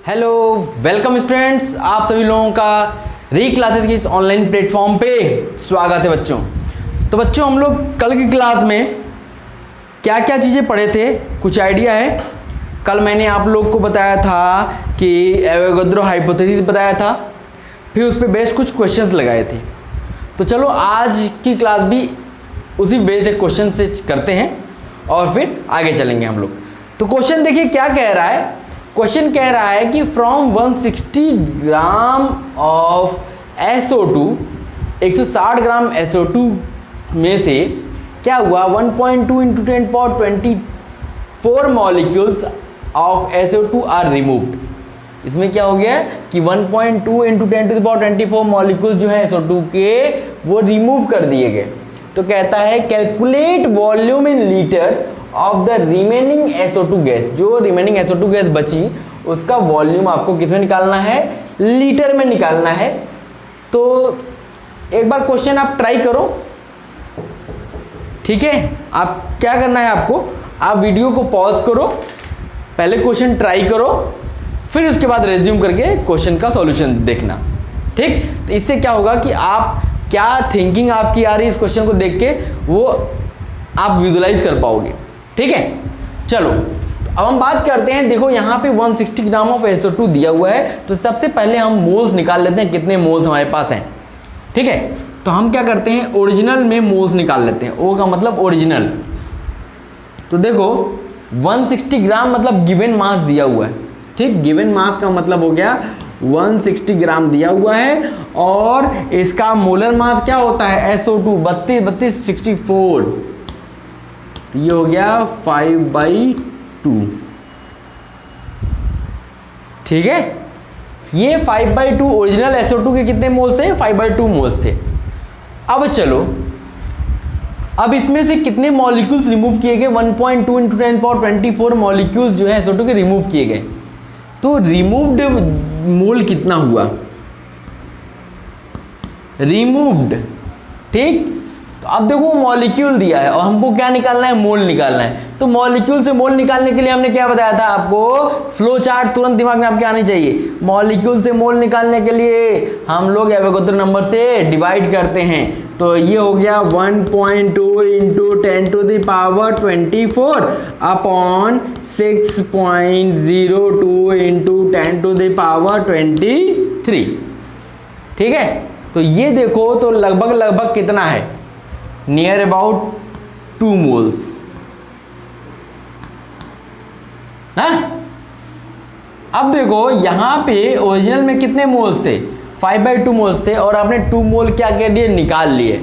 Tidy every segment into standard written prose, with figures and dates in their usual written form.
Hello welcome students, आप सभी लोगों का री क्लासेस की इस ऑनलाइन प्लेटफॉर्म पे स्वागत है बच्चों। तो बच्चों हम लोग कल की क्लास में क्या क्या चीज़ें पढ़े थे, कुछ आइडिया है? कल मैंने आप लोग को बताया था कि एवोगाड्रो हाइपोथेसिस बताया था, फिर उस पर बेस्ड कुछ क्वेश्चंस लगाए थे। तो चलो आज की क्लास भी उसी बेस्ड एक क्वेश्चन से करते हैं और फिर आगे चलेंगे हम लोग। तो क्वेश्चन देखिए क्या कह रहा है। क्वेश्चन कह रहा है कि from 160 gram of SO2, 160 gram SO2 में से क्या हुआ 1.2 into 10⁻24 molecules of SO2 are removed. इसमें क्या हो गया कि 1.2 इंटू 10⁻24 मॉलिक्यूल जो है SO2 के वो रिमूव कर दिए गए। तो कहता है calculate volume in litre of the remaining SO2 gas. जो रिमेनिंग SO2 गैस बची उसका वॉल्यूम आपको किस में निकालना है, लीटर में निकालना है। तो एक बार क्वेश्चन आप ट्राई करो, ठीक है। आप क्या करना है, आपको आप वीडियो को पॉज करो, पहले क्वेश्चन ट्राई करो, फिर उसके बाद रिज्यूम करके क्वेश्चन का सॉल्यूशन देखना, ठीक। तो इससे क्या होगा कि आप क्या थिंकिंग आपकी आ रही है इस क्वेश्चन को देख के वो आप विजुलाइज कर पाओगे, ठीक है। चलो अब हम बात करते हैं। देखो यहाँ पे 160 ग्राम ऑफ SO2 दिया हुआ है, तो सबसे पहले हम मोल्स निकाल लेते हैं, कितने मोल्स हमारे पास हैं, ठीक है। तो हम क्या करते हैं, ओरिजिनल में मोल्स निकाल लेते हैं। O का मतलब ओरिजिनल। तो देखो 160 ग्राम मतलब गिवन मास दिया हुआ है, ठीक। गिवन मास का मतलब हो गया 160 ग्राम दिया हुआ है और इसका मोलर मास क्या होता है SO2 32 64। ये हो गया 5/2, ठीक है। ये 5/2 ओरिजिनल SO2 के कितने मोल्स थे, 5/2 मोल्स थे। अब चलो अब इसमें से कितने मॉलिक्यूल्स रिमूव किए गए, 1.2 इंटू 10⁻24 मॉलिक्यूल्स जो है SO2 के रिमूव किए गए। तो रिमूव्ड मोल कितना हुआ, रिमूव्ड, ठीक। तो अब देखो मॉलिक्यूल दिया है और हमको क्या निकालना है, मोल निकालना है। तो मॉलिक्यूल से मोल निकालने के लिए हमने क्या बताया था आपको, फ्लो चार्ट तुरंत दिमाग में आपके आनी चाहिए। मॉलिक्यूल से मोल निकालने के लिए हम लोग एवोगाड्रो नंबर से डिवाइड करते हैं। तो ये हो गया 1.2 इंटू 10⁻24 अपॉन 6.02 इंटू 10⁻23, ठीक है। तो ये देखो तो लगभग कितना है, नियर अबाउट 2 मोल्स, अब देखो यहां पे ओरिजिनल में कितने मोल्स थे, 5/2 मोल्स थे और आपने 2 मोल क्या कर लिए, निकाल लिए।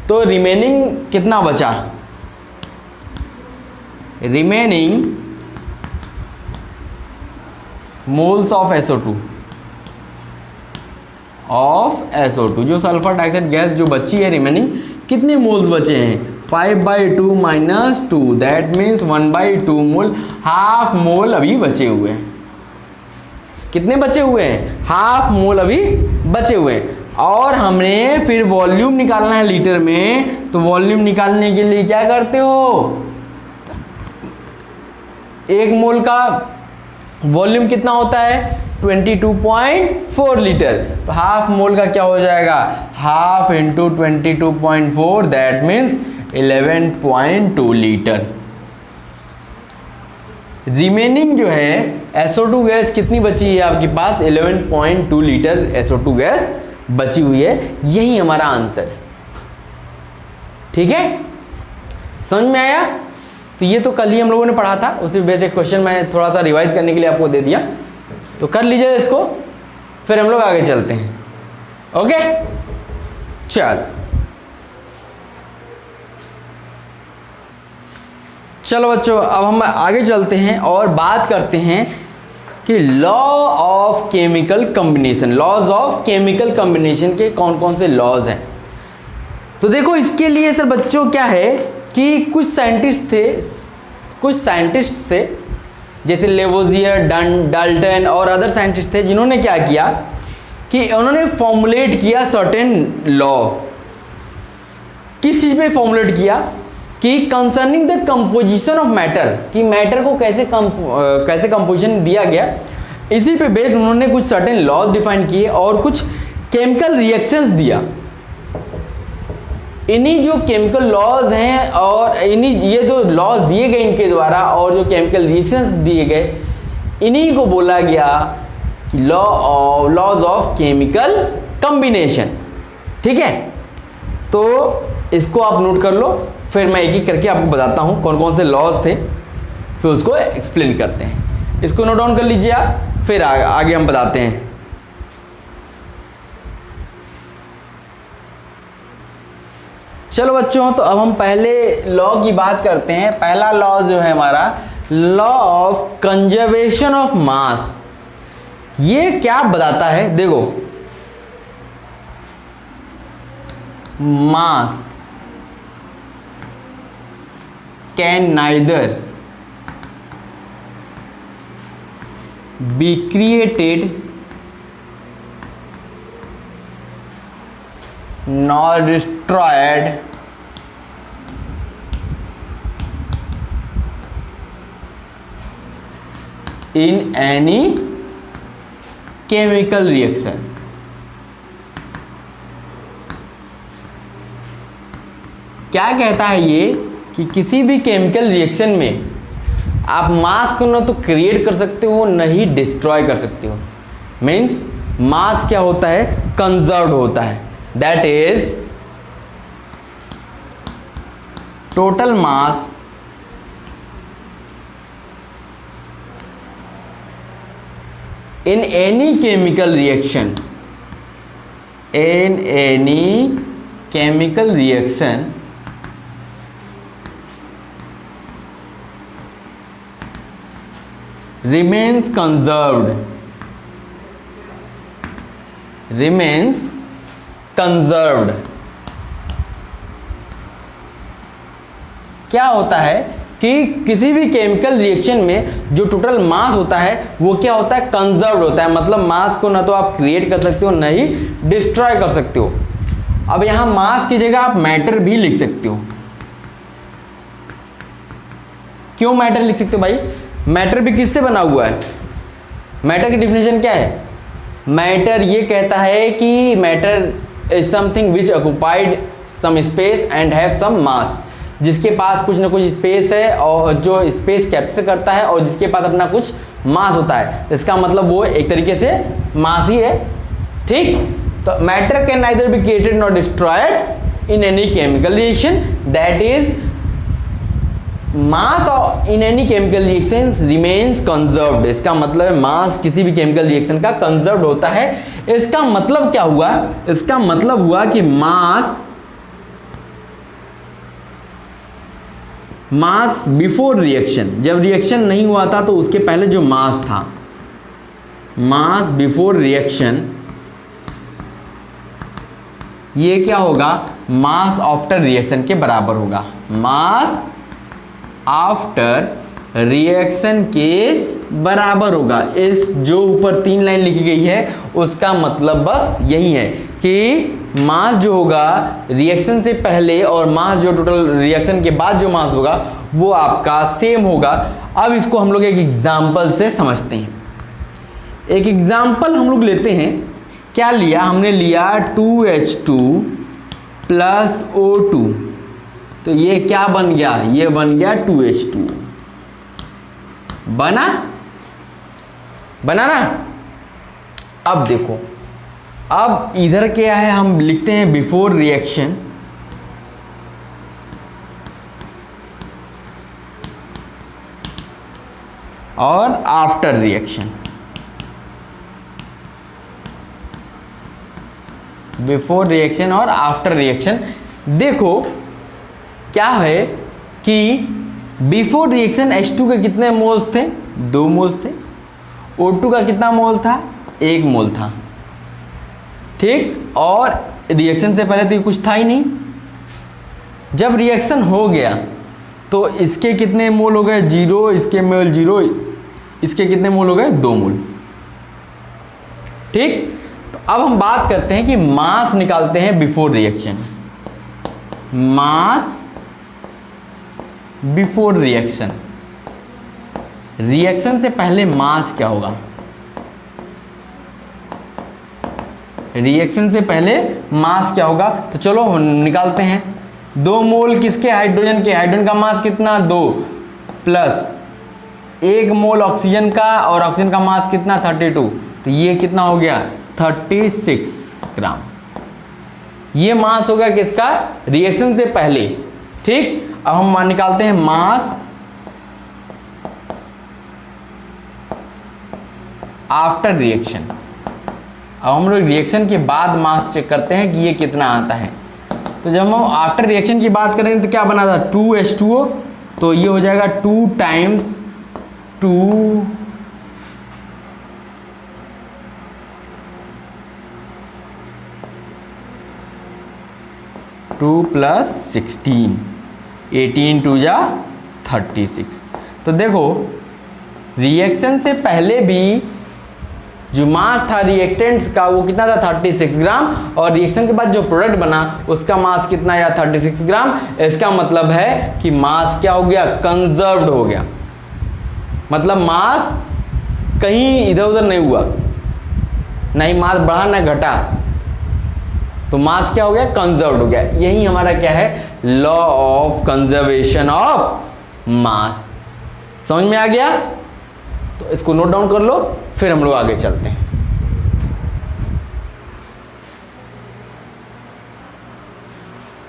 तो रिमेनिंग कितना बचा, रिमेनिंग मोल्स ऑफ SO2 जो सल्फर डाइऑक्साइड गैस जो बची है, रिमेनिंग कितने मोल्स बचे हैं, 5/2 minus 2 that means 1/2 mole, half mole अभी बचे हुए हैं। कितने बचे हुए हैं, हाफ मोल अभी बचे हुए हैं। और हमने फिर वॉल्यूम निकालना है लीटर में। तो वॉल्यूम निकालने के लिए क्या करते हो, 1 मोल का वॉल्यूम कितना होता है 22.4 लीटर। तो हाफ मोल का क्या हो जाएगा, half into 22.4 that means 11.2 litre. Remaining जो है SO2 गैस कितनी बची है आपके पास, 11.2 लीटर SO2 गैस बची हुई है। यही हमारा आंसर है, ठीक है। समझ में आया। तो ये तो कल ही हम लोगों ने पढ़ा था, उसी बेस्ड एक क्वेश्चन मैं थोड़ा सा रिवाइज करने के लिए आपको दे दिया, तो कर लीजिए इसको, फिर हम लोग आगे चलते हैं। ओके चलो बच्चों, अब हम आगे चलते हैं और बात करते हैं कि law of chemical combination, laws of chemical combination के कौन कौन से लॉज हैं। तो देखो इसके लिए सर बच्चों क्या है कि कुछ साइंटिस्ट थे जैसे लेवोजियर, डाल्टन और अदर साइंटिस्ट थे, जिन्होंने क्या किया कि उन्होंने फॉर्मुलेट किया सर्टेन लॉ। किस चीज़ पे फॉर्मुलेट किया कि concerning the composition of matter, कि मैटर को कैसे कंपोजिशन दिया गया इसी पे बेस्ड उन्होंने कुछ सर्टेन लॉज डिफाइन किए और कुछ केमिकल रिएक्शंस दिया। इन्हीं जो केमिकल लॉज हैं और इन्हीं ये जो लॉज दिए गए इनके द्वारा और जो केमिकल रिएक्शंस दिए गए, इन्हीं को बोला गया कि लॉज ऑफ केमिकल कॉम्बिनेशन। ठीक है, तो इसको आप नोट कर लो, फिर मैं एक एक करके आपको बताता हूँ कौन कौन से लॉज थे, फिर उसको एक्सप्लेन करते हैं। इसको नोट डाउन कर लीजिए आप, फिर आगे हम बताते हैं। चलो बच्चों, तो अब हम पहले लॉ की बात करते हैं। पहला लॉ जो है हमारा law of conservation of mass. ये क्या बताता है, देखो, मास can neither be created nor destroyed in any chemical reaction। क्या कहता है ये कि किसी भी केमिकल रिएक्शन में आप मास को ना तो क्रिएट कर सकते हो, न ही डिस्ट्रॉय कर सकते हो। मीन्स मास क्या होता है, कंजर्व्ड होता है। That is total mass in any chemical reaction, in any chemical reaction remains conserved, remains conserved. क्या होता है कि किसी भी केमिकल रिएक्शन में जो टोटल मास होता है वो क्या होता है, कंजर्व्ड होता है। मतलब मास को ना तो आप क्रिएट कर सकते हो, न ही डिस्ट्रॉय कर सकते हो। अब यहां मास की जगह आप मैटर भी लिख सकते हो। क्यों मैटर लिख सकते हो भाई? मैटर भी किससे बना हुआ है? मैटर की डिफिनेशन क्या है? मैटर ये कहता है कि matter is something which occupied some space and have some mass, जिसके पास कुछ ना कुछ स्पेस है और जो स्पेस कैप्चर करता है और जिसके पास अपना कुछ मास होता है। इसका मतलब वो एक तरीके से मास ही है। ठीक, तो matter can neither be created not destroyed in any chemical reaction, that is mass in any chemical reaction remains conserved. इसका मतलब है मास किसी भी केमिकल रिएक्शन का कंजर्व्ड होता है। इसका मतलब क्या हुआ? इसका मतलब हुआ कि मास बिफोर रिएक्शन, जब रिएक्शन नहीं हुआ था तो उसके पहले जो मास था, मास बिफोर रिएक्शन, ये क्या होगा, मास आफ्टर रिएक्शन के बराबर होगा। मास आफ्टर रिएक्शन के बराबर होगा। इस जो ऊपर 3 लाइन लिखी गई है उसका मतलब बस यही है कि मास जो होगा रिएक्शन से पहले और मास जो टोटल रिएक्शन के बाद जो मास होगा वो आपका सेम होगा। अब इसको हम लोग एक एग्जाम्पल से समझते हैं। एक एग्जाम्पल हम लोग लेते हैं। क्या लिया हमने? लिया 2H2 प्लस O2, तो ये क्या बन गया? ये बन गया 2H2। बना ना? अब देखो, अब इधर क्या है, हम लिखते हैं बिफोर रिएक्शन, और आफ्टर रिएक्शन। बिफोर रिएक्शन और आफ्टर रिएक्शन। देखो क्या है कि बिफोर रिएक्शन H2 के कितने मोल्स थे? 2 मोल्स थे। O2 का कितना मोल था? 1 मोल था। ठीक, और रिएक्शन से पहले तो ये कुछ था ही नहीं। जब रिएक्शन हो गया तो इसके कितने मोल हो गए? 0, इसके मोल 0, इसके कितने मोल हो गए? 2 मोल। ठीक, तो अब हम बात करते हैं कि मास निकालते हैं बिफोर रिएक्शन। मास बिफोर रिएक्शन, रिएक्शन से पहले मास क्या होगा? रिएक्शन से पहले मास क्या होगा, तो चलो निकालते हैं। 2 मोल किसके, हाइड्रोजन के, हाइड्रोजन का मास कितना 2 प्लस 1 मोल ऑक्सीजन का, और ऑक्सीजन का मास कितना 32, तो ये कितना हो गया 36 ग्राम। ये मास हो गया किसका, रिएक्शन से पहले। ठीक, अब हम निकालते हैं मास आफ्टर रिएक्शन। अब हम लोग रिएक्शन के बाद मास चेक करते हैं कि ये कितना आता है। तो जब हम आफ्टर रिएक्शन की बात करें तो क्या बना था 2H2O, तो ये हो जाएगा 2 टाइम्स 2 2 प्लस 16, 18 2 जा 36। तो देखो रिएक्शन से पहले भी जो मास था रिएक्टेंट्स का वो कितना था 36 ग्राम, और रिएक्शन के बाद जो प्रोडक्ट बना उसका मास कितना आया 36 ग्राम। इसका मतलब है कि मास क्या हो गया, कंजर्व्ड हो गया, मतलब मास कहीं इधर उधर नहीं हुआ, नहीं मास बढ़ा ना घटा, तो मास क्या हो गया, कंजर्व्ड हो गया। यही हमारा क्या है, law of conservation of mass. समझ में आ गया, तो इसको नोट डाउन कर लो, फिर हम लोग आगे चलते हैं।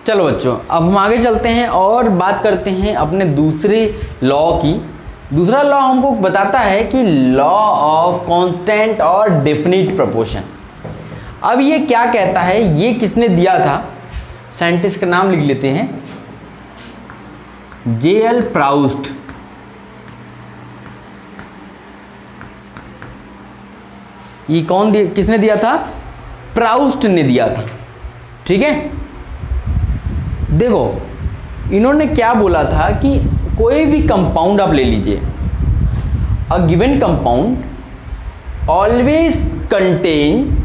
चलो बच्चों, अब हम आगे चलते हैं और बात करते हैं अपने दूसरे लॉ की। दूसरा लॉ हमको बताता है कि लॉ ऑफ कांस्टेंट और डेफिनिट प्रोपोर्शन। अब ये क्या कहता है, ये किसने दिया था, साइंटिस्ट का नाम लिख लेते हैं, J.L. प्राउस्ट। ये कौन दिया, किसने दिया था, प्राउस्ट ने दिया था। ठीक है, देखो इन्होंने क्या बोला था कि कोई भी कंपाउंड आप ले लीजिए, a given compound always contain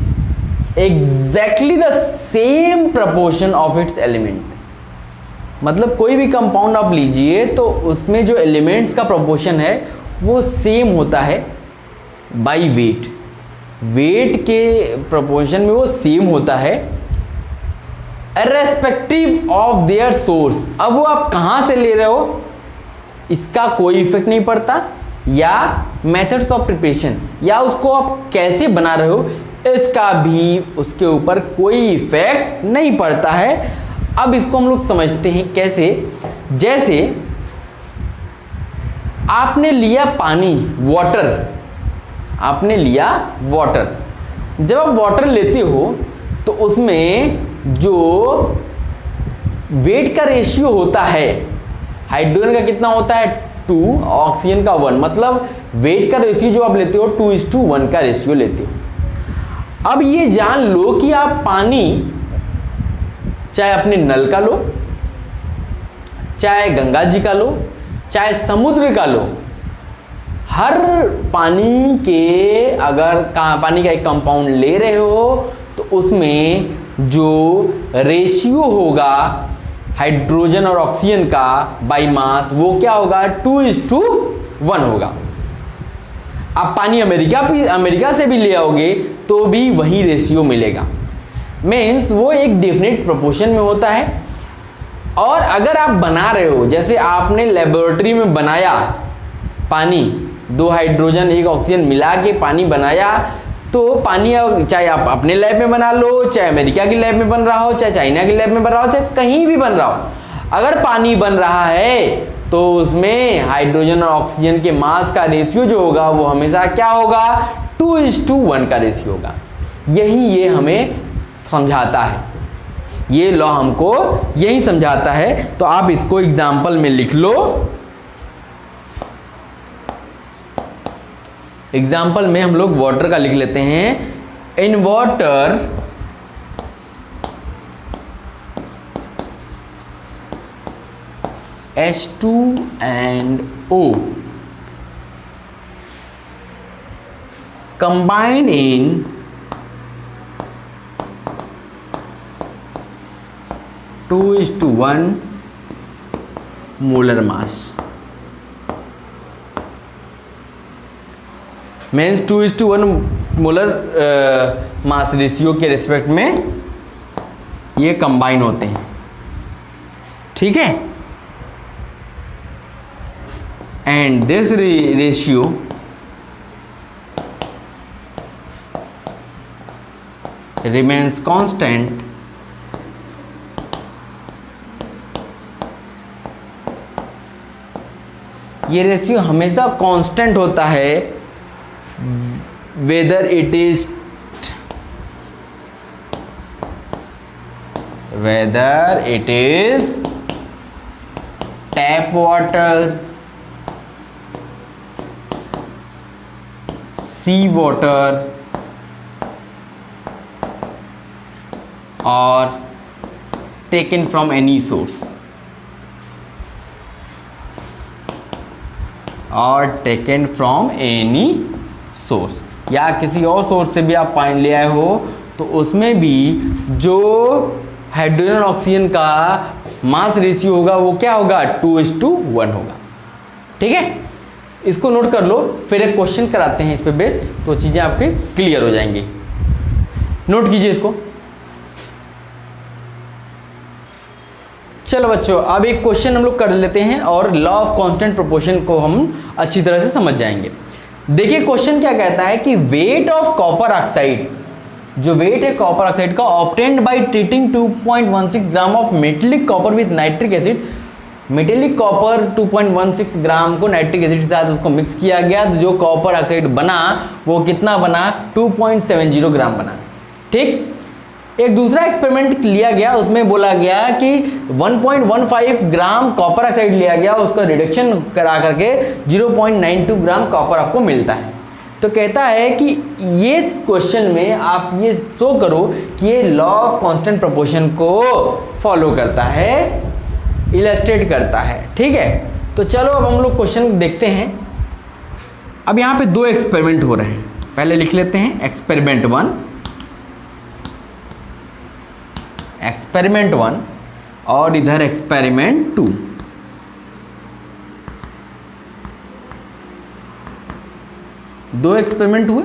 exactly the same proportion of its element. मतलब कोई भी कंपाउंड आप लीजिए तो उसमें जो एलिमेंट्स का प्रोपोर्शन है वो सेम होता है बाय वेट, वेट के प्रोपोर्शन में वो सेम होता है इर्रेस्पेक्टिव ऑफ देयर सोर्स। अब वो आप कहाँ से ले रहे हो इसका कोई इफेक्ट नहीं पड़ता, या मेथड्स ऑफ प्रिपरेशन, या उसको आप कैसे बना रहे हो इसका भी उसके ऊपर कोई इफेक्ट नहीं पड़ता है। अब इसको हम लोग समझते हैं कैसे, जैसे आपने लिया पानी, वाटर, आपने लिया वाटर, जब आप वाटर लेते हो तो उसमें जो वेट का रेशियो होता है, हाइड्रोजन का कितना होता है 2, ऑक्सीजन का 1, मतलब वेट का रेशियो जो आप लेते हो 2:1 का रेशियो लेते हो। अब ये जान लो कि आप पानी चाहे अपने नल का लो, चाहे गंगा जी का लो, चाहे समुद्र का लो, हर पानी के अगर पानी का एक कंपाउंड ले रहे हो तो उसमें जो रेशियो होगा हाइड्रोजन और ऑक्सीजन का बाय मास वो क्या होगा 2:1 होगा। आप पानी अमेरिका से भी ले आओगे तो भी वही रेशियो मिलेगा, मीन्स वो एक डेफिनेट प्रोपोर्शन में होता है। और अगर आप बना रहे हो, जैसे आपने लेबोरेटरी में बनाया पानी, 2 हाइड्रोजन 1 ऑक्सीजन मिला के पानी बनाया, तो पानी चाहे आप अपने लैब में बना लो, चाहे अमेरिका की लैब में बन रहा हो, चाहे चाइना की लैब में बन रहा हो, चाहे कहीं भी बन रहा हो, अगर पानी बन रहा है तो उसमें हाइड्रोजन और ऑक्सीजन के मास का रेशियो जो होगा वो हमेशा क्या होगा 2:1 का रेशियो होगा। यही ये हमें समझाता है, ये लॉ हमको यही समझाता है। तो आप इसको एग्जाम्पल में लिख लो। एग्जाम्पल में हम लोग वाटर का लिख लेते हैं, in water H2 and O combine in two is to one molar mass। Means 2:1 molar mass ratio के रिस्पेक्ट में ये कंबाइन होते हैं, ठीक है। And this ratio remains constant ये रेशियो हमेशा कांस्टेंट होता है whether it is tap water, sea water or taken from any source, या किसी और सोर्स से भी आप पानी ले आए हो तो उसमें भी जो हाइड्रोजन ऑक्सीजन का मास रेशियो होगा वो क्या होगा, 2:1 होगा, ठीक है। इसको नोट कर लो, फिर एक क्वेश्चन कराते हैं इस पे बेस, तो चीज़ें आपके क्लियर हो जाएंगी। नोट कीजिए इसको। चलो बच्चों, अब एक क्वेश्चन हम लोग कर लेते हैं और लॉ ऑफ कांस्टेंट प्रोपोर्शन को हम अच्छी तरह से समझ जाएंगे। देखिए क्वेश्चन क्या कहता है कि वेट ऑफ कॉपर ऑक्साइड, जो वेट है कॉपर ऑक्साइड का, obtained by treating 2.16 gram of metallic copper with nitric acid. Metallic copper 2.16 ग्राम को नाइट्रिक एसिड के साथ उसको मिक्स किया गया, तो जो कॉपर ऑक्साइड बना वो कितना बना, 2.70 ग्राम बना, ठीक। एक दूसरा एक्सपेरिमेंट लिया गया, उसमें बोला गया कि 1.15 ग्राम कॉपर ऑक्साइड लिया गया, उसका रिडक्शन करा करके 0.92 ग्राम कॉपर आपको मिलता है। तो कहता है कि ये क्वेश्चन में आप ये शो करो कि ये लॉ ऑफ कांस्टेंट प्रोपोर्शन को फॉलो करता है, इलस्ट्रेट करता है, ठीक है। तो चलो अब हम लोग क्वेश्चन देखते हैं। अब यहाँ पे 2 एक्सपेरिमेंट हो रहे हैं, पहले लिख लेते हैं एक्सपेरिमेंट 1 और इधर एक्सपेरिमेंट 2। दो एक्सपेरिमेंट हुए,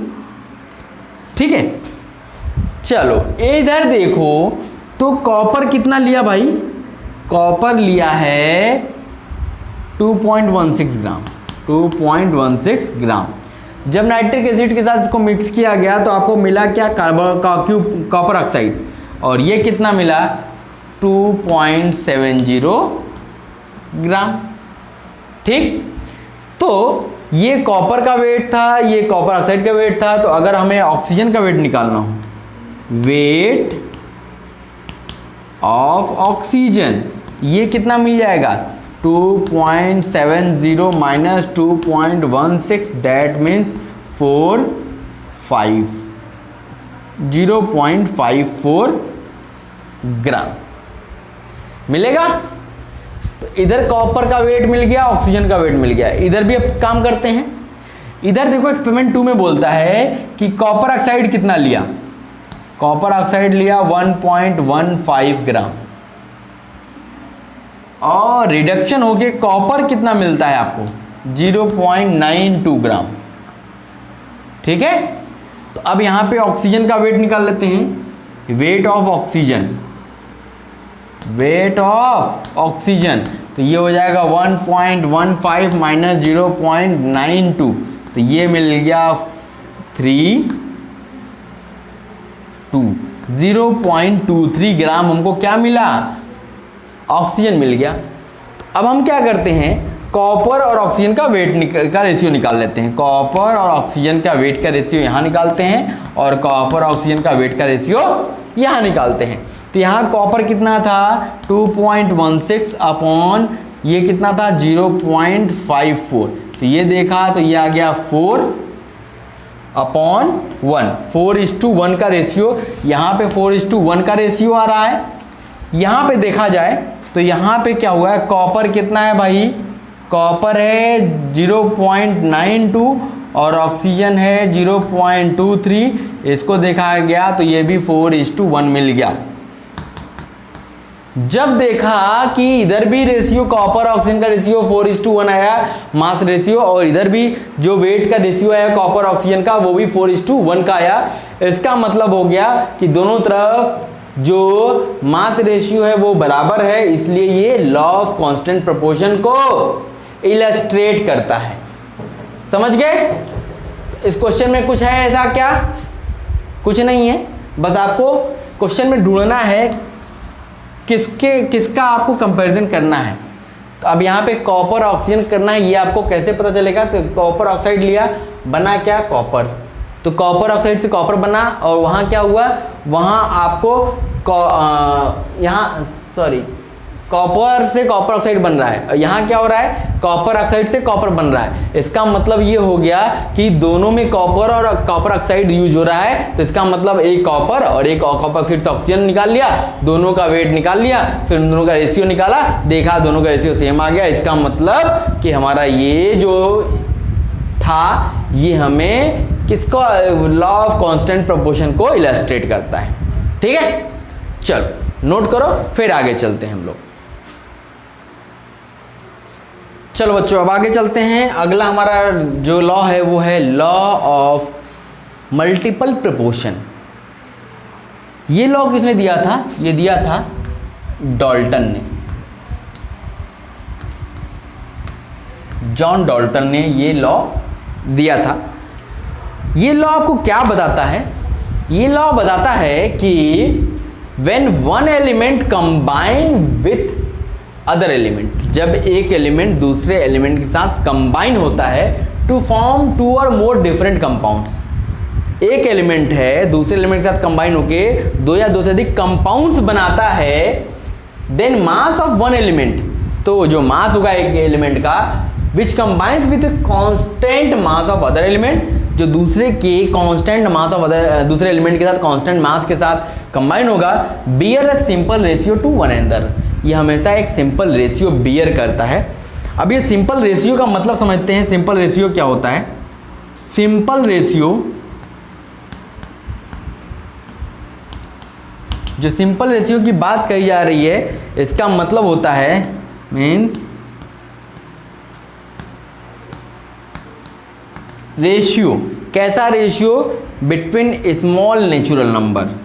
ठीक है। चलो इधर देखो तो कॉपर कितना लिया भाई, कॉपर लिया है 2.16 ग्राम, 2.16 ग्राम। जब नाइट्रिक एसिड के साथ इसको मिक्स किया गया तो आपको मिला क्या, कॉपर ऑक्साइड, और ये कितना मिला 2.70 ग्राम, ठीक। तो ये कॉपर का वेट था, ये कॉपर ऑक्साइड का वेट था। तो अगर हमें ऑक्सीजन का वेट निकालना हो, वेट ऑफ ऑक्सीजन, ये कितना मिल जाएगा 2.70 माइनस 2.16, दैट मीन्स 0.54 ग्राम मिलेगा। तो इधर कॉपर का वेट मिल गया, ऑक्सीजन का वेट मिल गया। इधर भी अब काम करते हैं। इधर देखो एक्सपेरिमेंट 2 में बोलता है कि कॉपर ऑक्साइड कितना लिया, कॉपर ऑक्साइड लिया 1.15 ग्राम, और रिडक्शन होके कॉपर कितना मिलता है आपको 0.92 ग्राम, ठीक है। तो अब यहां पे ऑक्सीजन का वेट निकाल लेते हैं, weight of oxygen, weight of oxygen, तो ये हो जाएगा 1.15 माइनस 0.92, तो ये मिल गया 0.23 ग्राम हमको क्या मिला, ऑक्सीजन मिल गया। तो अब हम क्या करते हैं, कॉपर और ऑक्सीजन का वेट का रेशियो निकाल लेते हैं। कॉपर और ऑक्सीजन का वेट का रेशियो यहाँ निकालते हैं और कॉपर ऑक्सीजन का वेट का रेशियो यहाँ निकालते हैं। तो यहाँ कॉपर कितना था 2.16 अपॉन ये कितना था 0.54, तो ये देखा तो ये आ गया 4/1, 4:1 का रेशियो। यहाँ पे 4:1 का रेशियो आ रहा है। यहाँ पे देखा जाए तो यहाँ पे क्या हुआ है, कॉपर कितना है भाई, कॉपर है 0.92 और ऑक्सीजन है 0.23। इसको देखा गया तो ये भी 4:1 मिल गया। जब देखा कि इधर भी रेशियो कॉपर ऑक्सीजन का रेशियो 4:1 आया मास रेशियो, और इधर भी जो वेट का रेशियो आया कॉपर ऑक्सीजन का वो भी 4:1 का आया, इसका मतलब हो गया कि दोनों तरफ जो मास रेशियो है वो बराबर है, इसलिए ये लॉ ऑफ कांस्टेंट प्रोपोर्शन को इलस्ट्रेट करता है। समझ गए? इस क्वेश्चन में कुछ है ऐसा क्या? कुछ नहीं है, बस आपको क्वेश्चन में ढूंढना है किसका आपको कंपैरिजन करना है। तो अब यहाँ पे कॉपर ऑक्सीजन करना है, ये आपको कैसे पता चलेगा? तो कॉपर ऑक्साइड लिया, बना क्या? कॉपर। तो कॉपर ऑक्साइड से कॉपर बना, और वहाँ क्या हुआ? वहाँ आपको कॉपर से कॉपर ऑक्साइड बन रहा है, और यहाँ क्या हो रहा है? कॉपर ऑक्साइड से कॉपर बन रहा है। इसका मतलब ये हो गया कि दोनों में कॉपर और कॉपर ऑक्साइड यूज हो रहा है, तो इसका मतलब एक कॉपर और एक कॉपर ऑक्साइड से ऑक्सीजन निकाल लिया, दोनों का वेट निकाल लिया, फिर उन दोनों का रेशियो निकाला, देखा दोनों का रेशियो सेम आ गया। इसका मतलब कि हमारा ये जो था ये हमें किसको, लॉ ऑफ कांस्टेंट प्रोपोर्शन को इलस्ट्रेट करता है। ठीक है, चलो नोट करो, फिर आगे चलते हैं हम लोग। चलो बच्चों अब आगे चलते हैं। अगला हमारा जो लॉ है वो है लॉ ऑफ मल्टीपल प्रोपोर्शन। ये लॉ किसने दिया था? ये दिया था डाल्टन ने, जॉन डाल्टन ने ये लॉ दिया था। ये लॉ आपको क्या बताता है? ये लॉ बताता है कि when one element combine with other element, जब एक एलिमेंट दूसरे एलिमेंट के साथ कंबाइन होता है टू फॉर्म 2 और मोर डिफरेंट कंपाउंड्स। एक एलिमेंट है दूसरे एलिमेंट के साथ कंबाइन होके 2 या 2 से अधिक कंपाउंड्स बनाता है, then mass of one element, तो जो मास होगा एक एलिमेंट का which combines with constant mass of other element, जो दूसरे के कांस्टेंट मास ऑफ अदर दूसरे एलिमेंट के साथ कांस्टेंट मास के साथ कंबाइन होगा, bear a simple ratio to one another. ये हमेशा एक सिंपल रेशियो बियर करता है। अब ये सिंपल रेशियो का मतलब समझते हैं। सिंपल रेशियो क्या होता है? सिंपल रेशियो, जो सिंपल रेशियो की बात कही जा रही है, इसका मतलब होता है मीन्स रेशियो। कैसा ratio? Between small natural number,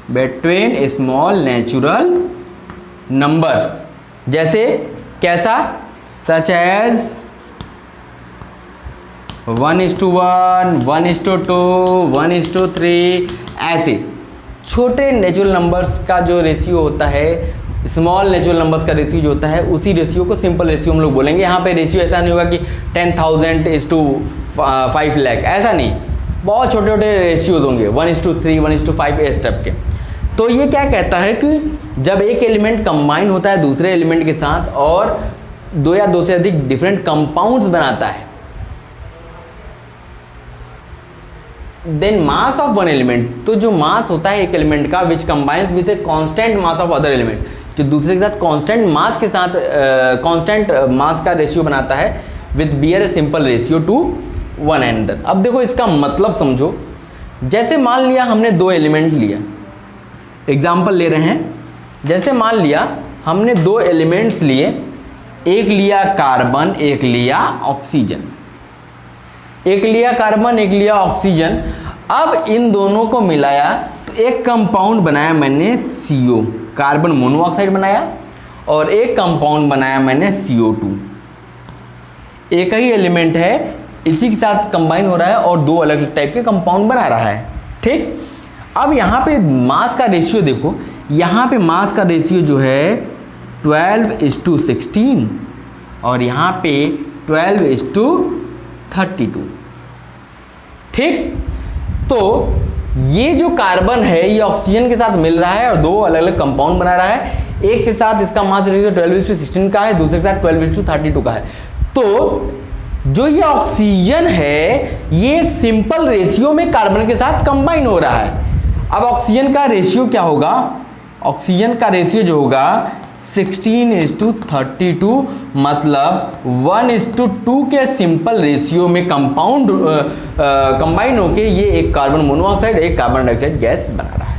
between small natural numbers. जैसे कैसा? सच एज 1:1, 1:2, 1:3, ऐसे छोटे नेचुरल नंबर्स का जो रेशियो होता है, स्मॉल नेचुरल नंबर्स का रेशियो जो होता है, उसी रेशियो को सिंपल रेशियो हम लोग बोलेंगे। यहाँ पे रेशियो ऐसा नहीं होगा कि 10,000:5 लाख, ऐसा नहीं, बहुत छोटे छोटे रेशियोज होंगे, 1:3, 1:5 इस टाइप के। तो ये क्या कहता है कि जब एक एलिमेंट कंबाइन होता है दूसरे एलिमेंट के साथ और 2 या 2 से अधिक डिफरेंट कंपाउंड्स बनाता है, then mass of one element, तो जो मास होता है एक एलिमेंट का which combines with a constant mass of other element, जो दूसरे के साथ कांस्टेंट मास के साथ कांस्टेंट मास का रेशियो बनाता है, with bear a simple ratio to one another. अब देखो इसका मतलब समझो। जैसे मान लिया हमने 2 एलिमेंट लिया, एग्जाम्पल ले रहे हैं। जैसे मान लिया हमने 2 एलिमेंट्स लिए, एक लिया कार्बन, एक लिया ऑक्सीजन, एक लिया कार्बन, एक लिया ऑक्सीजन। अब इन दोनों को मिलाया तो एक कंपाउंड बनाया मैंने CO, कार्बन मोनोऑक्साइड बनाया, और एक कंपाउंड बनाया मैंने CO2। एक ही एलिमेंट है, इसी के साथ कंबाइन हो रहा है और 2 अलग अलग टाइप के कंपाउंड बना रहा है। ठीक, अब यहाँ पे मास का रेशियो देखो, यहाँ पे मास का रेशियो जो है 12:16 और यहाँ पे 12:32। ठीक, तो ये जो कार्बन है ये ऑक्सीजन के साथ मिल रहा है और 2 अलग अलग कंपाउंड बना रहा है। एक के साथ इसका मास रेशियो 12:16 का है, दूसरे के साथ 12:32 का है। तो जो ये ऑक्सीजन है ये एक सिंपल रेशियो में कार्बन के साथ कंबाइन हो रहा है। अब ऑक्सीजन का रेशियो क्या होगा? ऑक्सीजन का रेशियो जो होगा 16:32, मतलब 1:2 के सिंपल रेशियो में कंबाइन होके ये एक कार्बन मोनोऑक्साइड एक कार्बन डाइऑक्साइड गैस बना रहा है।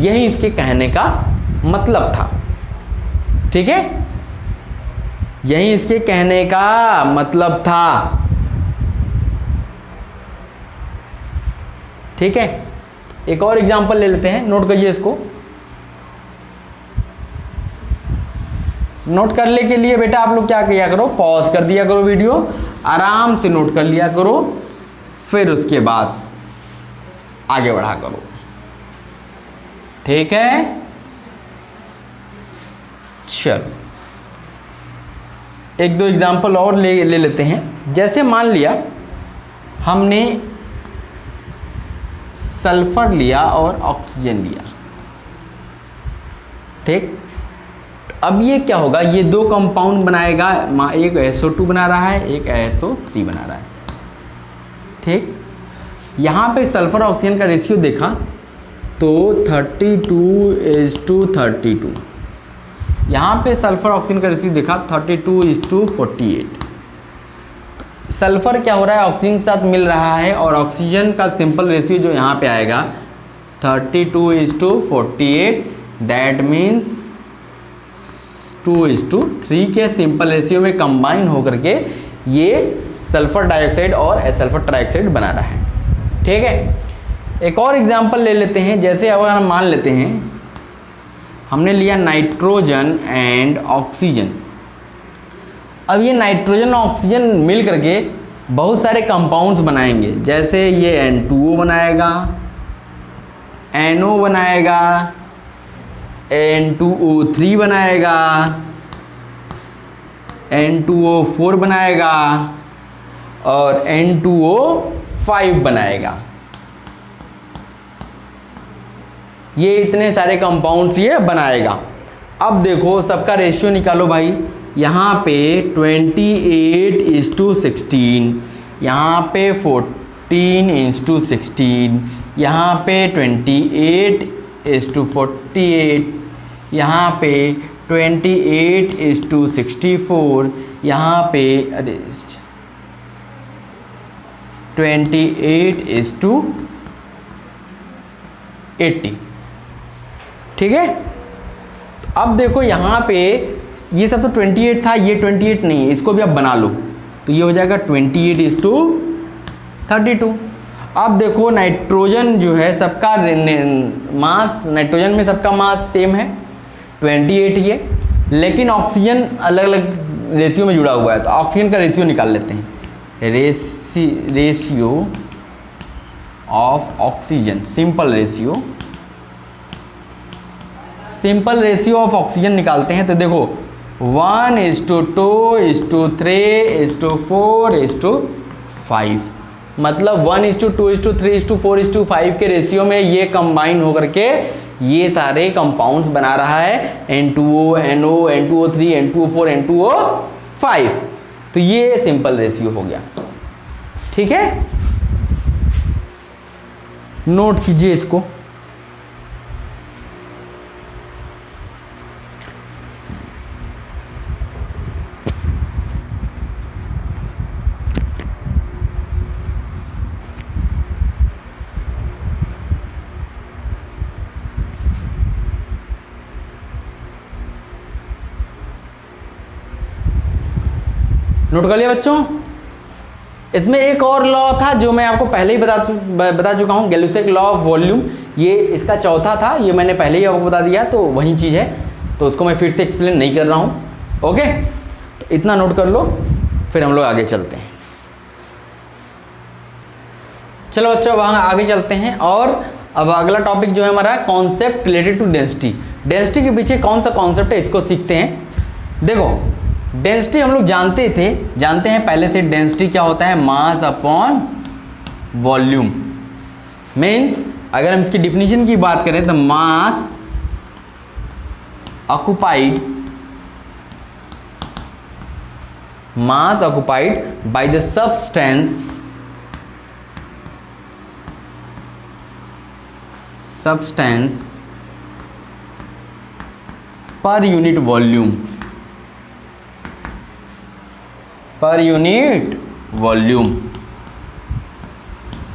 यही इसके कहने का मतलब था। ठीक है, यही इसके कहने का मतलब था। ठीक है, एक और एग्जांपल ले लेते हैं, नोट करिए इसको। नोट करने के लिए बेटा आप लोग क्या किया करो, पॉज कर दिया करो वीडियो, आराम से नोट कर लिया करो, फिर उसके बाद आगे बढ़ा करो। ठीक है, चलो एक दो एग्जांपल और ले लेते हैं। जैसे मान लिया हमने सल्फर लिया और ऑक्सीजन लिया। ठीक, अब ये क्या होगा, ये दो कंपाउंड बनाएगा, एक SO2 बना रहा है, एक SO3 बना रहा है। ठीक, यहाँ पे सल्फर ऑक्सीजन का रेशियो देखा तो 32:32, यहाँ पे सल्फर ऑक्सीजन का रेशियो देखा 32:48। सल्फर क्या हो रहा है, ऑक्सीजन के साथ मिल रहा है, और ऑक्सीजन का सिंपल रेशियो जो यहाँ पे आएगा 32:48, दैट मीन्स 2:3 के सिंपल रेशियो में कंबाइन होकर के ये सल्फर डाइऑक्साइड और सल्फर ट्राइऑक्साइड बना रहा है। ठीक है, एक और एग्जांपल ले लेते हैं। जैसे अगर हम मान लेते हैं हमने लिया नाइट्रोजन एंड ऑक्सीजन। अब ये नाइट्रोजन और ऑक्सीजन मिल करके बहुत सारे कंपाउंड्स बनाएंगे। जैसे ये N2O बनाएगा, NO बनाएगा, N2O3 बनाएगा, N2O4 बनाएगा और N2O5 बनाएगा। ये इतने सारे कंपाउंड्स ये बनाएगा। अब देखो सबका रेशियो निकालो भाई। यहाँ पे 28:16, यहाँ पे 14:16, यहाँ पे 28:48, यहाँ पे 28:64, यहाँ पे 28:80। ठीक है, अब देखो यहाँ पे ये सब तो 28 था, ये 28 नहीं है, इसको भी आप बना लो तो ये हो जाएगा 28:32। अब देखो नाइट्रोजन जो है सबका मास, नाइट्रोजन में सबका मास सेम है 28 ही है, लेकिन ऑक्सीजन अलग अलग रेशियो में जुड़ा हुआ है। तो ऑक्सीजन का रेशियो निकाल लेते हैं। Ratio of oxygen, simple ratio of oxygen निकालते हैं। तो देखो 1:2:3:4:5, मतलब 1:2:3:4:5 के रेशियो में ये कंबाइन होकर के ये सारे कंपाउंड्स बना रहा है, N2O, NO, N2O3, N2O4, N2O5। तो ये सिंपल रेशियो हो गया। ठीक है, नोट कीजिए इसको। नोट कर लिया बच्चों। इसमें एक और लॉ था जो मैं आपको पहले ही बता चुका हूँ, गैलुसेक लॉ ऑफ वॉल्यूम। ये इसका चौथा था, ये मैंने पहले ही आपको बता दिया, तो वही चीज़ है, तो उसको मैं फिर से एक्सप्लेन नहीं कर रहा हूँ। ओके, तो इतना नोट कर लो, फिर हम लोग आगे चलते हैं। चलो बच्चों वहाँ आगे चलते हैं। और अब अगला टॉपिक जो है हमारा concept related to density. Density के पीछे कौन सा कॉन्सेप्ट है इसको सीखते हैं। देखो डेंसिटी हम लोग जानते हैं पहले से। डेंसिटी क्या होता है, मास अपॉन वॉल्यूम। मीन्स अगर हम इसकी डिफिनीशन की बात करें तो mass occupied by the substance per unit volume, per unit volume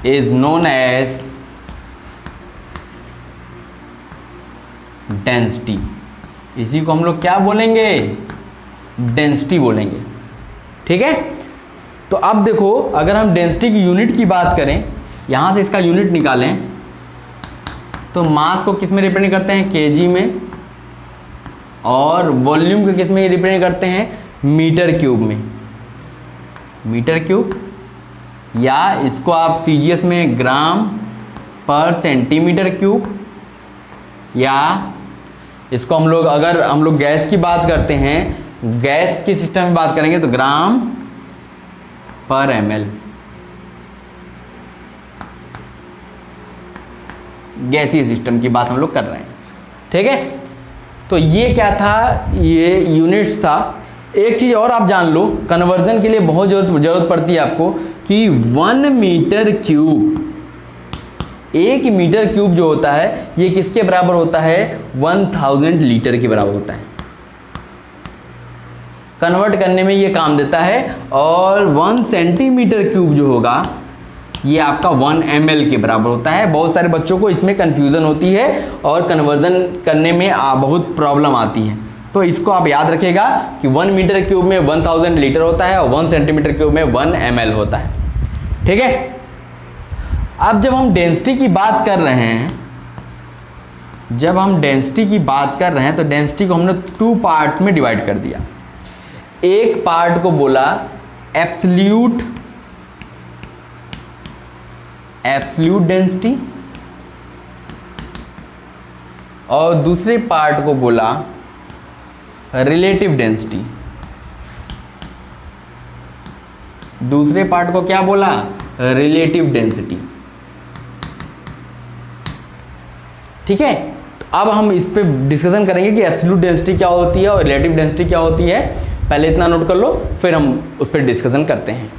is known as density. इसी को हम लोग क्या बोलेंगे, डेंसिटी बोलेंगे। ठीक है, तो अब देखो अगर हम डेंसिटी की यूनिट की बात करें, यहां से इसका यूनिट निकालें तो मास को किस में रिप्रेजेंट करते हैं, केजी में, और वॉल्यूम को किस में रिप्रेजेंट करते हैं, मीटर क्यूब में, मीटर क्यूब, या इसको आप सीजीएस में ग्राम पर सेंटीमीटर क्यूब, या इसको हम लोग अगर हम लोग गैस की बात करते हैं, गैस के सिस्टम में बात करेंगे तो ग्राम पर ml, गैसीय सिस्टम की बात हम लोग कर रहे हैं। ठीक है, तो ये क्या था, ये यूनिट्स था। एक चीज़ और आप जान लो, कन्वर्जन के लिए बहुत जरूरत पड़ती है आपको कि 1 मीटर क्यूब, 1 मीटर क्यूब जो होता है ये किसके बराबर होता है, 1000 लीटर के बराबर होता है। कन्वर्ट करने में ये काम देता है। और 1 सेंटीमीटर क्यूब जो होगा ये आपका 1 ml के बराबर होता है। बहुत सारे बच्चों को इसमें कन्फ्यूज़न होती है और कन्वर्जन करने में बहुत प्रॉब्लम आती है, तो इसको आप याद रखिएगा कि 1 मीटर क्यूब में 1000 लीटर होता है और 1 सेंटीमीटर क्यूब में 1 ml होता है। ठीक है, अब जब हम डेंसिटी की बात कर रहे हैं, जब हम डेंसिटी की बात कर रहे हैं तो डेंसिटी को हमने 2 पार्ट में डिवाइड कर दिया। एक पार्ट को बोला एब्सोल्यूट डेंसिटी और दूसरे पार्ट को बोला रिलेटिव डेंसिटी। दूसरे पार्ट को क्या बोला, रिलेटिव डेंसिटी। ठीक है, तो अब हम इस पे डिस्कशन करेंगे कि एब्सोल्यूट डेंसिटी क्या होती है और रिलेटिव डेंसिटी क्या होती है। पहले इतना नोट कर लो, फिर हम उस पर डिस्कशन करते हैं।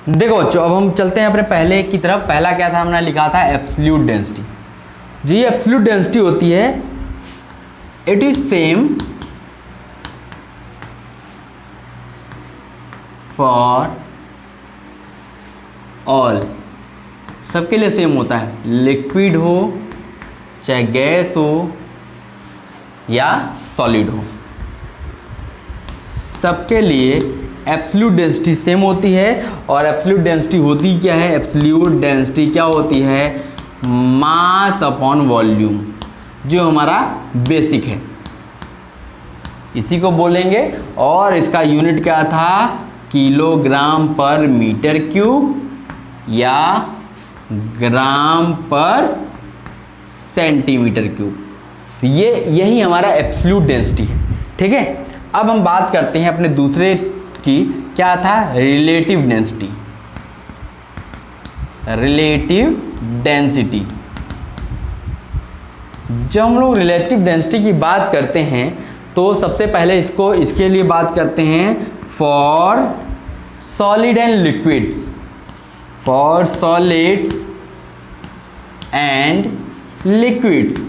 देखो बच्चों, अब हम चलते हैं अपने पहले की तरफ। पहला क्या था, हमने लिखा था एब्सोल्यूट डेंसिटी। जो ये एब्सोल्यूट डेंसिटी होती है, it is same for all, सबके लिए सेम होता है, लिक्विड हो चाहे गैस हो या सॉलिड हो, सबके लिए एब्सोल्यूट डेंसिटी सेम होती है। और एब्सोल्यूट डेंसिटी होती क्या है, एब्सोल्यूट डेंसिटी क्या होती है, मास अपॉन वॉल्यूम, जो हमारा बेसिक है, इसी को बोलेंगे। और इसका यूनिट क्या था, किलोग्राम पर मीटर क्यूब या ग्राम पर सेंटीमीटर क्यूब। तो ये यही हमारा एब्सोल्यूट डेंसिटी है। ठीक है, अब हम बात करते हैं अपने दूसरे की, क्या था, रिलेटिव डेंसिटी। रिलेटिव डेंसिटी, जब हम लोग रिलेटिव डेंसिटी की बात करते हैं तो सबसे पहले इसके लिए बात करते हैं for solid and liquids, for solids and liquids.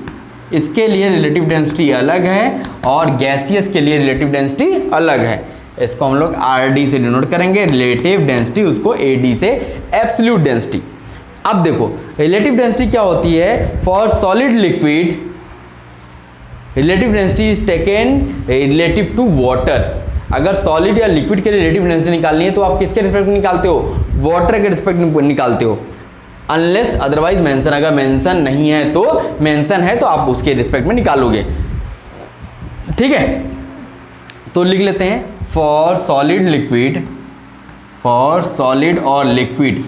इसके लिए रिलेटिव डेंसिटी अलग है और गैसियस के लिए रिलेटिव डेंसिटी अलग है। इसको हम लोग RD से डिनोट करेंगे, रिलेटिव डेंसिटी, उसको AD से एब्सोल्यूट डेंसिटी। अब देखो रिलेटिव डेंसिटी क्या होती है, for solid liquid relative density is taken relative to water. अगर सॉलिड या लिक्विड के लिए रिलेटिव डेंसिटी निकालनी है तो आप किसके रिस्पेक्ट में निकालते हो, वाटर के रिस्पेक्ट में निकालते हो, अनलेस अदरवाइज मेंशन। अगर मेंशन नहीं है तो, मेंशन है तो आप उसके रिस्पेक्ट में निकालोगे। ठीक है, तो लिख लेते हैं for solid liquid, for solid और liquid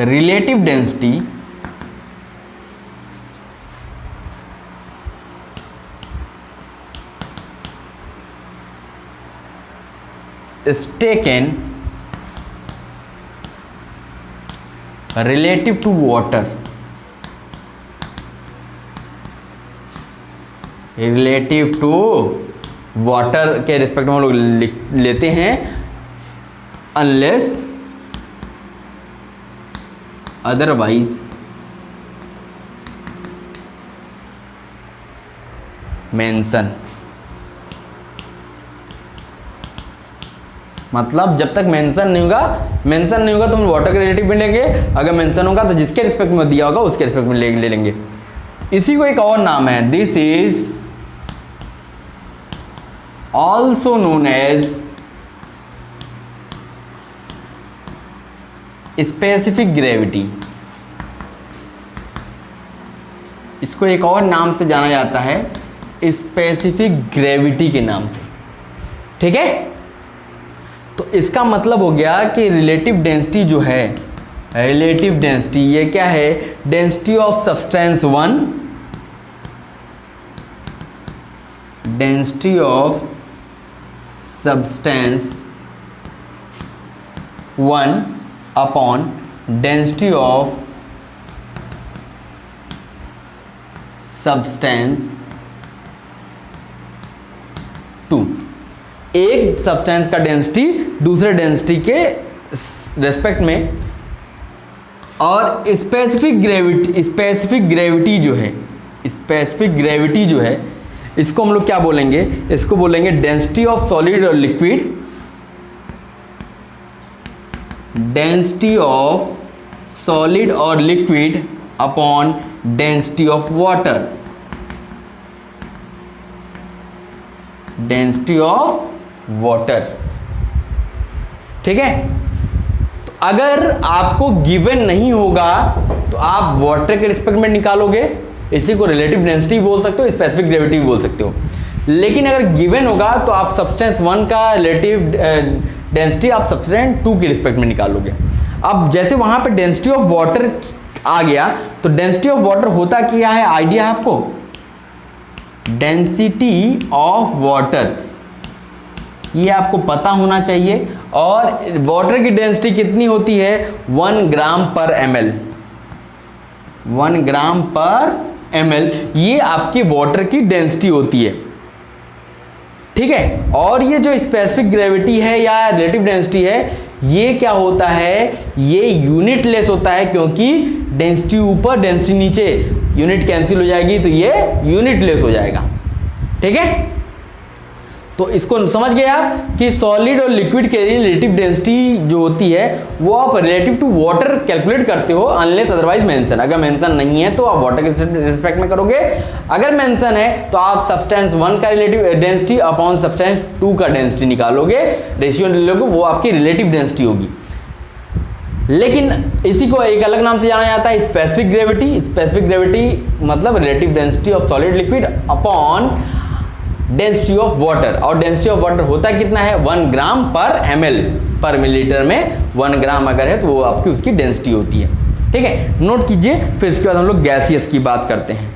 relative density is taken relative to water, relative to water के रिस्पेक्ट में हम लोग लेते हैं, अनलेस अदरवाइज मेंशन। मतलब जब तक मेंशन नहीं होगा तो हम वाटर के रिलेटिव में लेंगे, अगर मेंशन होगा तो जिसके रिस्पेक्ट में दिया होगा उसके रिस्पेक्ट में ले लेंगे। इसी को एक और नाम है, this is also known as specific gravity. इसको एक और नाम से जाना जाता है, स्पेसिफिक ग्रेविटी के नाम से। ठीक है, तो इसका मतलब हो गया कि रिलेटिव डेंसिटी जो है, रिलेटिव डेंसिटी ये क्या है, density of substance 1, density of substance 1 upon density of substance 2। एक सब्सटेंस का डेंसिटी दूसरे डेंसिटी के रेस्पेक्ट में, और स्पेसिफिक ग्रेविटी जो है इसको हम लोग क्या बोलेंगे, इसको बोलेंगे डेंसिटी ऑफ सॉलिड और लिक्विड, डेंसिटी ऑफ सॉलिड और liquid upon density of water, density of water. ठीक है, तो अगर आपको गिवन नहीं होगा तो आप वाटर के रिस्पेक्ट में निकालोगे, इसी को रिलेटिव डेंसिटी बोल सकते हो, स्पेसिफिक ग्रेविटी भी बोल सकते हो। लेकिन अगर गिवन होगा तो आप सब्सटेंस 1 का रिलेटिव डेंसिटी आप सब्सटेंस 2 के रिस्पेक्ट में निकालोगे। अब जैसे वहां पे डेंसिटी ऑफ वाटर आ गया, तो डेंसिटी ऑफ वाटर होता क्या है, आइडिया है आपको? डेंसिटी ऑफ वाटर ये आपको पता होना चाहिए, और वाटर की डेंसिटी कितनी होती है, 1 ग्राम पर ml, 1 ग्राम पर ml, ये आपकी वाटर की डेंसिटी होती है। ठीक है, और ये जो स्पेसिफिक ग्रेविटी है या रिलेटिव डेंसिटी है, ये क्या होता है, ये यूनिट लेस होता है, क्योंकि डेंसिटी ऊपर डेंसिटी नीचे, यूनिट कैंसिल हो जाएगी तो ये यूनिट लेस हो जाएगा। ठीक है, तो इसको समझ गए आप कि सॉलिड और लिक्विड के लिए रिलेटिव डेंसिटी जो होती है वो आप रिलेटिव टू वाटर कैलकुलेट करते हो, अनलेस अदरवाइज मेंशन। अगर मेंशन नहीं है तो आप वाटर के रिस्पेक्ट में करोगे, अगर मेंशन है तो आप सब्सटेंस 1 का रिलेटिव डेंसिटी अपॉन सब्सटेंस 2 का डेंसिटी निकालोगे, रेशियो लोगे, वो आपकी रिलेटिव डेंसिटी होगी। लेकिन इसी को एक अलग नाम से जाना जाता है, स्पेसिफिक ग्रेविटी। स्पेसिफिक ग्रेविटी मतलब relative density of solid liquid upon density of water, और डेंसिटी ऑफ वाटर होता कितना है, 1 ग्राम पर ml पर मिलीलीटर में 1 ग्राम अगर है तो वो आपकी उसकी डेंसिटी होती है। ठीक है, नोट कीजिए। फिर इसके बाद हम लोग गैसियस की बात करते हैं।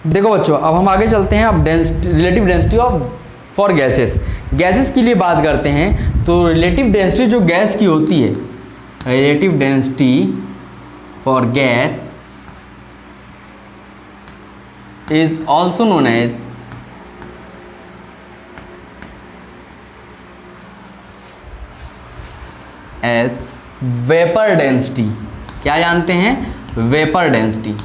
देखो बच्चों, अब हम आगे चलते हैं, अब relative density of for gases, gases के लिए बात करते हैं। तो रिलेटिव डेंसिटी जो गैस की होती है, relative density for gas is also known as vapor density। क्या जानते हैं, vapour density.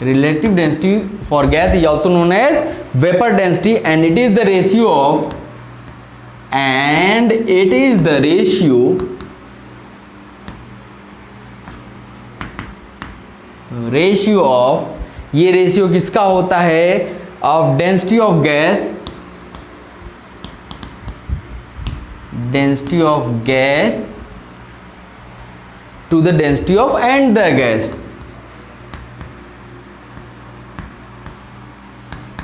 relative density for gas is also known as vapor density, and it is the ratio of, and it is the ratio of, ये ratio किसका होता है, of density of gas, density of gas to the density of and the gas,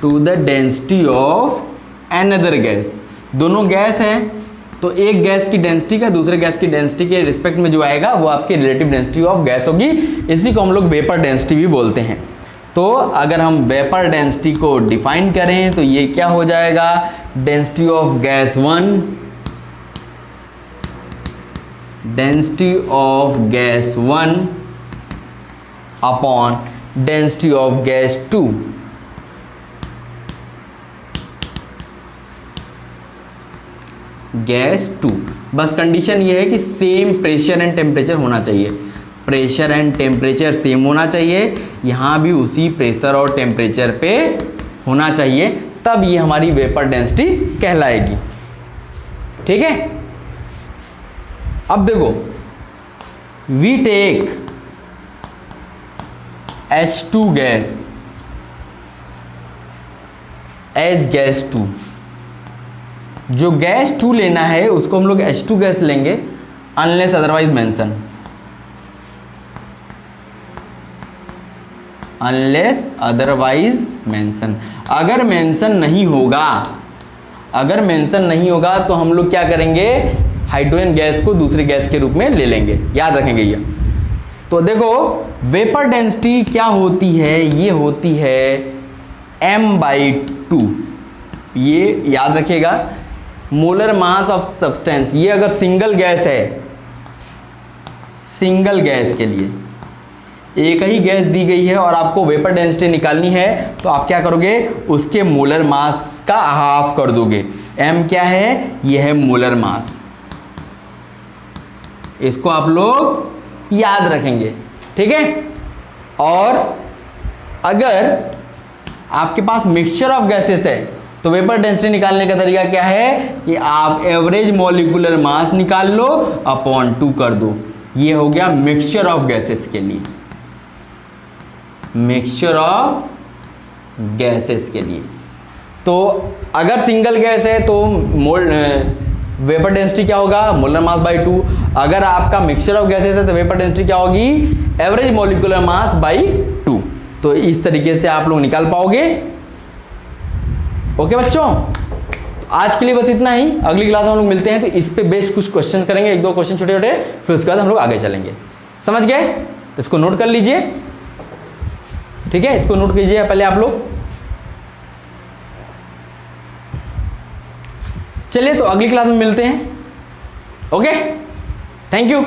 to the density of another gas. दोनों gas है तो एक gas की density का दूसरे गैस की डेंसिटी के रिस्पेक्ट में जो आएगा वो आपकी रिलेटिव डेंसिटी ऑफ गैस होगी। इसी को हम लोग वेपर डेंसिटी भी बोलते हैं। तो अगर हम वेपर डेंसिटी को डिफाइन करें तो ये क्या हो जाएगा, density of gas 1, density of gas 1 upon density of gas 2। Gas 2, बस कंडीशन ये है कि सेम प्रेशर एंड टेम्परेचर होना चाहिए। प्रेशर एंड टेम्परेचर सेम होना चाहिए, यहाँ भी उसी प्रेशर और टेम्परेचर पे होना चाहिए, तब ये हमारी वेपर डेंसिटी कहलाएगी। ठीक है, अब देखो we take H2 gas as gas 2, जो गैस 2 लेना है उसको हम लोग H2 गैस लेंगे unless otherwise mention, unless otherwise mention. अगर मेंशन नहीं होगा, अगर मेंशन नहीं होगा तो हम लोग क्या करेंगे, हाइड्रोजन गैस को दूसरे गैस के रूप में ले लेंगे, याद रखेंगे ये। तो देखो वेपर डेंसिटी क्या होती है, ये होती है m/2, ये याद रखिएगा। मोलर मास ऑफ सब्सटेंस, ये अगर सिंगल गैस है, सिंगल गैस के लिए एक ही गैस दी गई है और आपको वेपर डेंसिटी निकालनी है, तो आप क्या करोगे, उसके मोलर मास का हाफ कर दोगे। m क्या है, ये है मोलर मास, इसको आप लोग याद रखेंगे। ठीक है, और अगर आपके पास मिक्सचर ऑफ गैसेस है तो वेपर डेंसिटी निकालने का तरीका क्या है कि आप एवरेज मॉलिक्यूलर मास निकाल लो अपॉन 2 कर दो। ये हो गया मिक्सचर ऑफ गैसेस के लिए, मिक्सचर ऑफ गैसेस के लिए। तो अगर सिंगल गैस है तो वेपर डेंसिटी क्या होगा, मोलर मास बाई 2। अगर आपका मिक्सचर ऑफ गैसेस है तो वेपर डेंसिटी क्या होगी, एवरेज मॉलिक्यूलर मास बाई 2। तो इस तरीके से आप लोग निकाल पाओगे। ओके बच्चों, तो आज के लिए बस इतना ही। अगली क्लास में हम लोग मिलते हैं, तो इस पे बेस्ड कुछ क्वेश्चन करेंगे, 1-2 क्वेश्चन छोटे छोटे, फिर उसके बाद हम लोग आगे चलेंगे। समझ गए? तो इसको नोट कर लीजिए। ठीक है, इसको नोट कीजिए पहले आप लोग। चलिए, तो अगली क्लास में मिलते हैं। Okay, thank you.